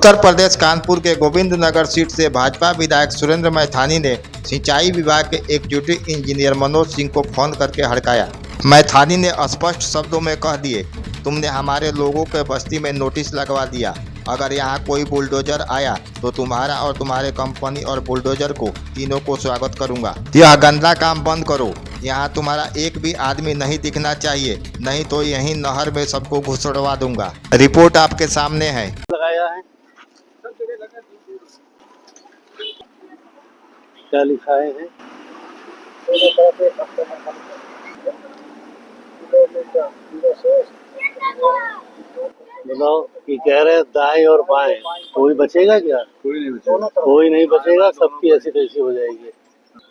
उत्तर प्रदेश कानपुर के गोविंद नगर सीट से भाजपा विधायक सुरेंद्र मैथानी ने सिंचाई विभाग के एग्जीक्यूटिव इंजीनियर मनोज सिंह को फोन करके हड़काया। मैथानी ने स्पष्ट शब्दों में कह दिए, तुमने हमारे लोगों के बस्ती में नोटिस लगवा दिया, अगर यहाँ कोई बुलडोजर आया तो तुम्हारा और तुम्हारे कंपनी और बुलडोजर को तीनों को स्वागत करूंगा। यह गंदा काम बंद करो, यहाँ तुम्हारा एक भी आदमी नहीं दिखना चाहिए, नहीं तो यहीं नहर में सबको घुसड़वा दूंगा। रिपोर्ट आपके सामने है। लगाया है, क्या लिखाए हैं? बताओ कि कह रहे हैं दाएं और बाएं, कोई बचेगा क्या? कोई नहीं बचेगा, कोई नहीं बचेगा, सबकी ऐसी तैसी हो जाएगी।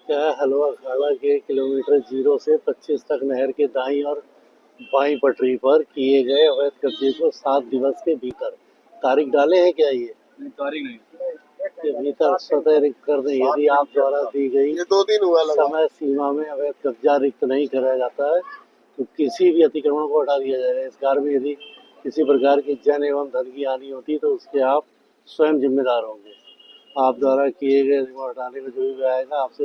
क्या है, हलवा खाड़ा के किलोमीटर 0 से 25 तक नहर के दाईं और बाईं पटरी पर किए गए अवैध कब्जे को 7 दिवस के भीतर, तारीख डाले हैं क्या? ये तारीख नहीं के भीतर स्वतः रिक्त कर दें। यदि आप द्वारा दी गई 2 दिन हुआ समय सीमा में अवैध कब्जा रिक्त नहीं कराया जाता है तो किसी भी अतिक्रमण को हटा दिया जाएगा। इस कार्य में यदि किसी प्रकार की जन एवं धन की हानि होती तो उसके आप स्वयं जिम्मेदार होंगे। आप द्वारा किए गए हटाने में जो भी आएगा आपसे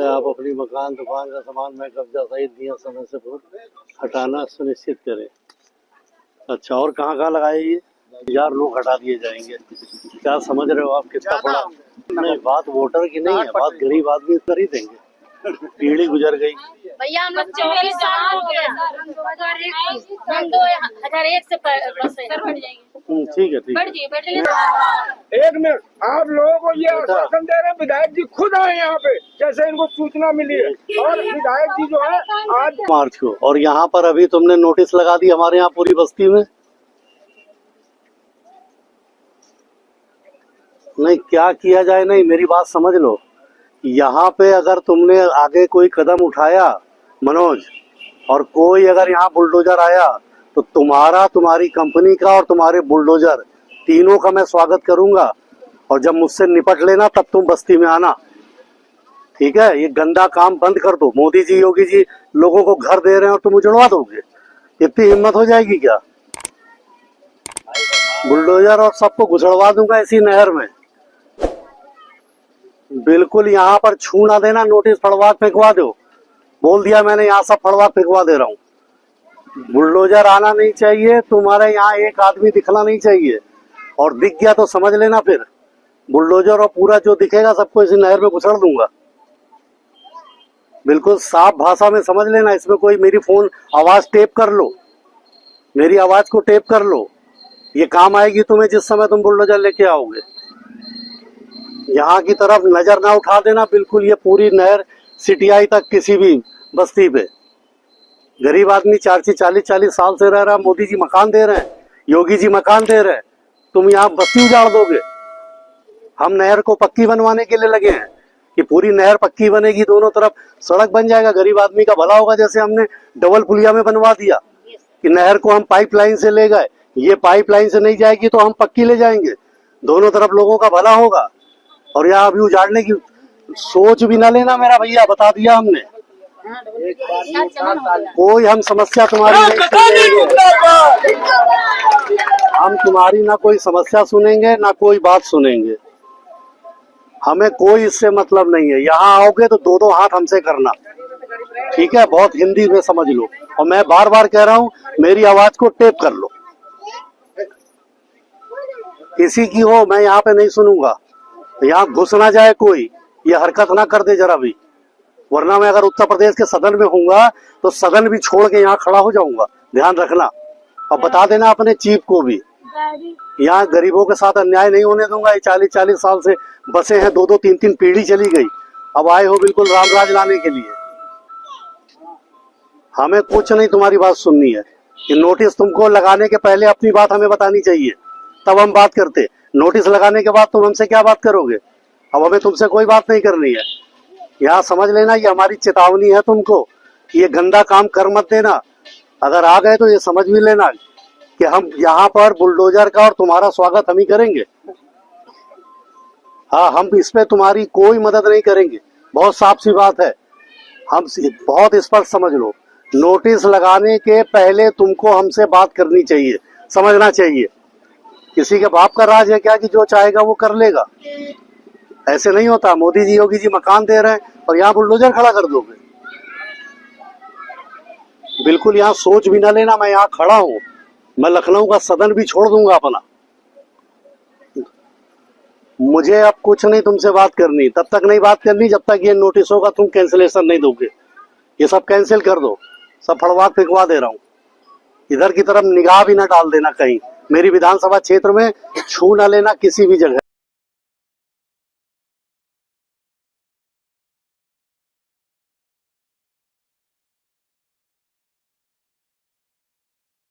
आप अपनी मकान दुकान का सामान में कब्जा सहित दिया समय से पूर्व हटाना सुनिश्चित करें। अच्छा, और कहाँ कहाँ लगाए ये? 1000 लोग हटा दिए जाएंगे। क्या समझ रहे हो आप कितना बड़ा? नहीं, बात वोटर की नहीं है, बात गरीब आदमी कर ही देंगे। पीढ़ी गुजर गई भैया, हम लोग 24 साल हो गया, 2001 से बढ़ जाएंगे। ठीक है, ठीक है। 1 मिनट, आप लोगों को ये आश्वासन दे रहे विधायक जी खुद आए यहाँ पे, जैसे इनको सूचना मिली है, और विधायक जी जो है आज मार्च को, और यहाँ पर अभी तुमने नोटिस लगा दी हमारे यहाँ पूरी बस्ती में। नहीं, क्या किया जाए? नहीं, मेरी बात समझ लो। यहाँ पे अगर तुमने आगे कोई कदम उठाया मनोज, और कोई अगर यहाँ बुलडोजर आया तो तुम्हारा, तुम्हारी कंपनी का और तुम्हारे बुलडोजर तीनों का मैं स्वागत करूंगा। और जब मुझसे निपट लेना तब तुम बस्ती में आना, ठीक है? ये गंदा काम बंद कर दो। मोदी जी, योगी जी लोगों को घर दे रहे हैं और तुम उजड़वा दोगे? इतनी हिम्मत हो जाएगी क्या? बुलडोजर और सबको घुसड़वा दूंगा इसी नहर में। बिल्कुल यहाँ पर छू ना देना, नोटिस फड़वा फेंकवा दो। बोल दिया मैंने, यहाँ सब फड़वा फेंकवा दे रहा हूँ। बुलडोजर आना नहीं चाहिए, तुम्हारे यहाँ एक आदमी दिखना नहीं चाहिए, और दिख गया तो समझ लेना फिर बुलडोजर और पूरा जो दिखेगा सबको इसी नहर में घुसड़ दूंगा। बिल्कुल साफ भाषा में समझ लेना। इसमें कोई मेरी फोन आवाज टेप कर लो, मेरी आवाज को टेप कर लो, ये काम आएगी तुम्हें जिस समय तुम बुलडोजर लेके आओगे। यहाँ की तरफ नजर ना उठा देना बिल्कुल। ये पूरी नहर सिटियाई तक किसी भी बस्ती पे गरीब आदमी 40-40 साल से रह रहा है। मोदी जी मकान दे रहे हैं, योगी जी मकान दे रहे हैं, तुम यहाँ बस्ती उजाड़ दोगे। हम नहर को पक्की बनवाने के लिए लगे हैं कि पूरी नहर पक्की बनेगी, दोनों तरफ सड़क बन जाएगा, गरीब आदमी का भला होगा। जैसे हमने डबल पुलिया में बनवा दिया कि नहर को हम पाइपलाइन से ले गए, ये पाइपलाइन से नहीं जाएगी तो हम पक्की ले जाएंगे, दोनों तरफ लोगों का भला होगा। और यहाँ अभी उजाड़ने की सोच भी ना लेना मेरा भैया, बता दिया हमने। कोई हम समस्या तुम्हारी नहीं सुनेंगे, हम तुम्हारी ना कोई समस्या सुनेंगे ना कोई बात सुनेंगे। हमें कोई इससे मतलब नहीं है। यहाँ आओगे तो 2-2 हाथ हमसे करना, ठीक है? बहुत हिंदी में समझ लो। और मैं बार बार कह रहा हूँ, मेरी आवाज को टेप कर लो। किसी की हो, मैं यहाँ पे नहीं सुनूंगा। यहाँ घुस ना जाए कोई, ये हरकत ना कर दे जरा भी, वरना मैं अगर उत्तर प्रदेश के सदन में हूँगा तो सदन भी छोड़ के यहाँ खड़ा हो जाऊंगा, ध्यान रखना। और बता देना अपने चीफ को भी, यहाँ गरीबों के साथ अन्याय नहीं होने दूंगा। ये 40-40 साल से बसे हैं, 2-2, 3-3 पीढ़ी चली गई, अब आए हो बिल्कुल रामराज लाने के लिए। हमें कुछ नहीं तुम्हारी बात सुननी है। कि नोटिस तुमको लगाने के पहले अपनी बात हमें बतानी चाहिए, तब हम बात करते। नोटिस लगाने के बाद तुम हमसे क्या बात करोगे? अब हमें तुमसे कोई बात नहीं करनी है। यहाँ समझ लेना, ये हमारी चेतावनी है तुमको कि ये गंदा काम कर मत देना। अगर आ गए तो ये समझ भी लेना कि हम यहाँ पर बुलडोजर का और तुम्हारा स्वागत हम ही करेंगे। हाँ, हम इस पे तुम्हारी कोई मदद नहीं करेंगे, बहुत साफ सी बात है। हम बहुत स्पष्ट समझ लो, नोटिस लगाने के पहले तुमको हमसे बात करनी चाहिए, समझना चाहिए। किसी के बाप का राज है क्या कि जो चाहेगा वो कर लेगा? ऐसे नहीं होता। मोदी जी योगी जी मकान दे रहे हैं और यहाँ बुलडोजर खड़ा कर दोगे? बिल्कुल यहाँ सोच भी ना लेना। मैं यहाँ खड़ा हूँ, मैं लखनऊ का सदन भी छोड़ दूंगा अपना। मुझे अब कुछ नहीं तुमसे बात करनी, तब तक नहीं बात करनी जब तक ये नोटिसों का तुम कैंसिलेशन नहीं दोगे। ये सब कैंसिल कर दो, सब फड़वा फेंकवा दे रहा हूँ। इधर की तरफ निगाह भी ना डाल देना कहीं। मेरी विधानसभा क्षेत्र में छू ना लेना किसी भी जगह।